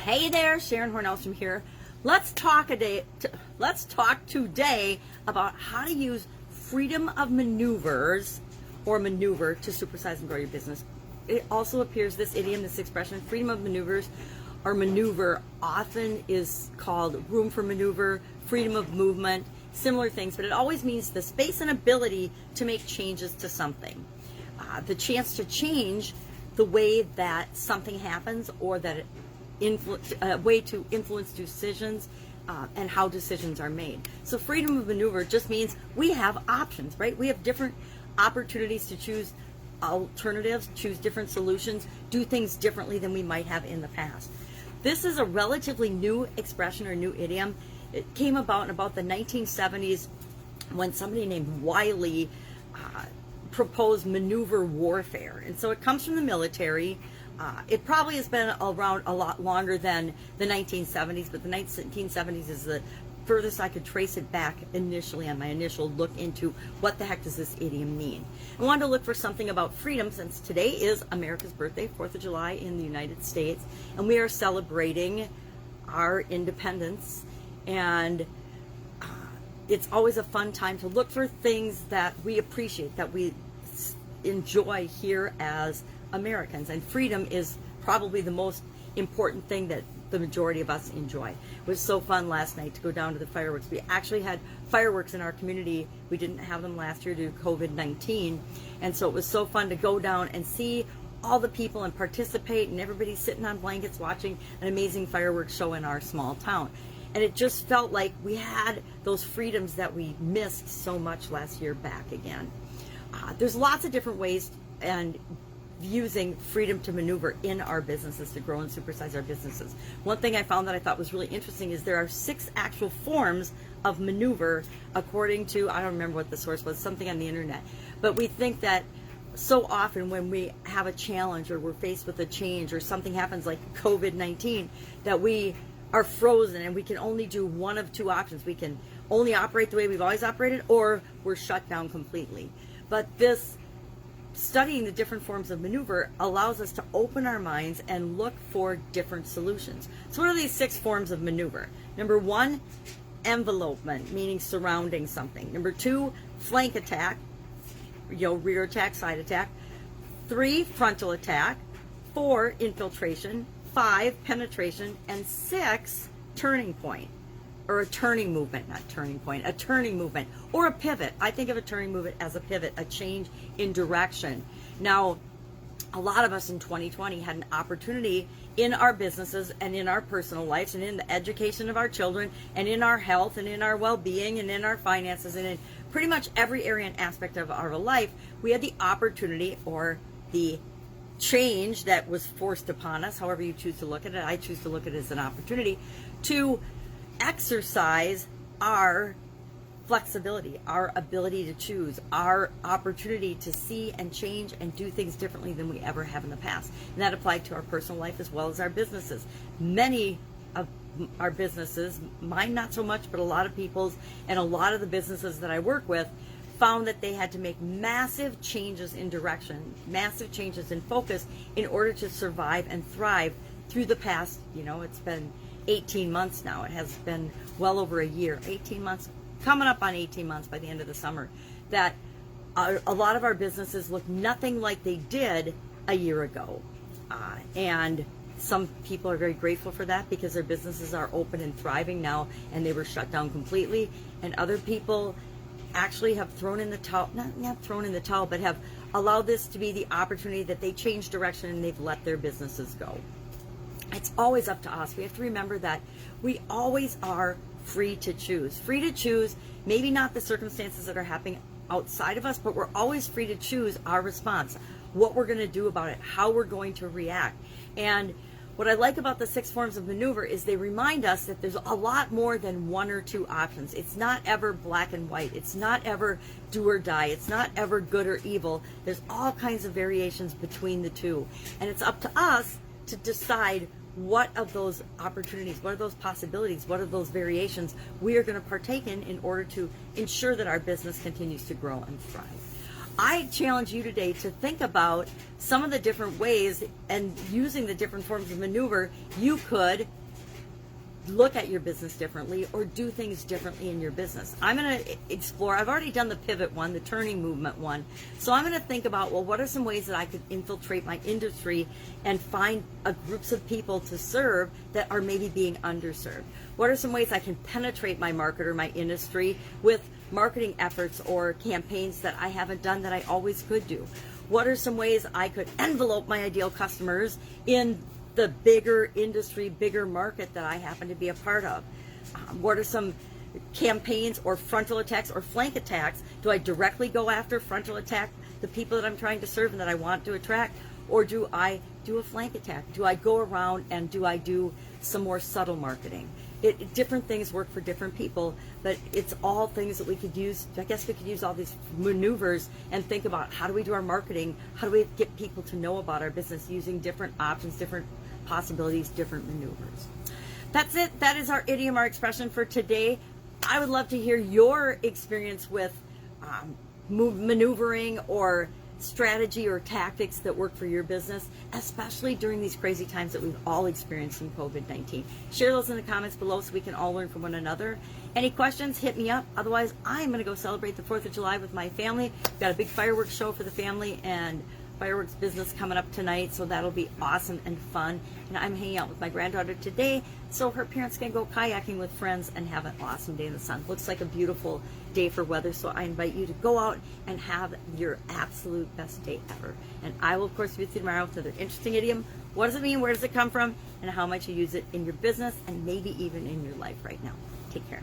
Hey there, Sharon Horne-Ellstrom here. Let's talk today about how to use freedom of maneuvers or maneuver to supersize and grow your business. It also appears, this idiom, this expression, freedom of maneuvers or maneuver, often is called room for maneuver, freedom of movement, similar things, but it always means the space and ability to make changes to something. The chance to change the way that something happens, or that way to influence decisions and how decisions are made. So freedom of maneuver just means we have options, right? We have different opportunities to choose alternatives, choose different solutions, do things differently than we might have in the past. This is a relatively new expression or new idiom. It came about in about the 1970s when somebody named Wiley proposed maneuver warfare. And so it comes from the military. It probably has been around a lot longer than the 1970s, but the 1970s is the furthest I could trace it back initially on my initial look into what the heck does this idiom mean. I wanted to look for something about freedom, since today is America's birthday, 4th of July in the United States, and we are celebrating our independence. And it's always a fun time to look for things that we appreciate, that we enjoy here as Americans, and freedom is probably the most important thing that the majority of us enjoy. It was so fun last night to go down to the fireworks. We actually had fireworks in our community. We didn't have them last year due to COVID-19, and so it was so fun to go down and see all the people and participate, and everybody sitting on blankets watching an amazing fireworks show in our small town. And it just felt like we had those freedoms that we missed so much last year back again. There's lots of different ways and using freedom to maneuver in our businesses to grow and supersize our businesses. One thing I found that I thought was really interesting is there are 6 actual forms of maneuver, according to, I don't remember what the source was, something on the internet. But we think that so often when we have a challenge or we're faced with a change or something happens like COVID-19, that we are frozen and we can only do one of 2 options. We can only operate the way we've always operated, or we're shut down completely. But this studying the different forms of maneuver allows us to open our minds and look for different solutions. So what are these 6 forms of maneuver? Number 1, envelopment, meaning surrounding something. Number 2, flank attack, rear attack, side attack. 3, frontal attack. 4, infiltration. 5, penetration. And 6, turning point. Or a turning movement, not turning point, a turning movement, or a pivot. I think of a turning movement as a pivot, a change in direction. Now, a lot of us in 2020 had an opportunity in our businesses and in our personal lives and in the education of our children and in our health and in our well-being and in our finances and in pretty much every area and aspect of our life. We had the opportunity, or the change that was forced upon us, however you choose to look at it. I choose to look at it as an opportunity to exercise our flexibility, our ability to choose, our opportunity to see and change and do things differently than we ever have in the past. And that applied to our personal life as well as our businesses. Many of our businesses, mine not so much, but a lot of people's and a lot of the businesses that I work with, found that they had to make massive changes in direction, massive changes in focus in order to survive and thrive through the past, it's been 18 months now. It has been well over a year, 18 months, coming up on 18 months by the end of the summer, that a lot of our businesses look nothing like they did a year ago. And some people are very grateful for that because their businesses are open and thriving now, and they were shut down completely. And other people actually have thrown in the towel, not thrown in the towel, but have allowed this to be the opportunity that they change direction and they've let their businesses go. It's always up to us. We have to remember that we always are free to choose. Free to choose, maybe not the circumstances that are happening outside of us, but we're always free to choose our response, what we're going to do about it, how we're going to react. And what I like about the 6 forms of maneuver is they remind us that there's a lot more than 1 or 2 options. It's not ever black and white. It's not ever do or die. It's not ever good or evil. There's all kinds of variations between the two. And it's up to us to decide what of those opportunities, what are those possibilities, what are those variations we are going to partake in order to ensure that our business continues to grow and thrive. I challenge you today to think about some of the different ways and using the different forms of maneuver you could look at your business differently or do things differently in your business. I'm going to explore, I've already done the pivot one, the turning movement one. So I'm going to think about, well, what are some ways that I could infiltrate my industry and find groups of people to serve that are maybe being underserved? What are some ways I can penetrate my market or my industry with marketing efforts or campaigns that I haven't done that I always could do? What are some ways I could envelope my ideal customers in the bigger industry, bigger market that I happen to be a part of? What are some campaigns or frontal attacks or flank attacks? Do I directly go after frontal attack the people that I'm trying to serve and that I want to attract? Or do I do a flank attack? Do I go around and do I do some more subtle marketing? Different things work for different people, but it's all things that we could use. I guess we could use all these maneuvers and think about, how do we do our marketing? How do we get people to know about our business using different options, different possibilities, different maneuvers? That's it. That is our idiom, our expression for today. I would love to hear your experience with maneuvering or strategy or tactics that work for your business, especially during these crazy times that we've all experienced in COVID-19. Share those in the comments below so we can all learn from one another. Any questions, hit me up. Otherwise, I'm going to go celebrate the 4th of July with my family. We've got a big fireworks show for the family and fireworks business coming up tonight, so that'll be awesome and fun. And I'm hanging out with my granddaughter today, so her parents can go kayaking with friends and have an awesome day in the sun. Looks like a beautiful day for weather, so I invite you to go out and have your absolute best day ever. And I will, of course, be with you tomorrow with another interesting idiom. What does it mean? Where does it come from? And how much you use it in your business and maybe even in your life right now. Take care.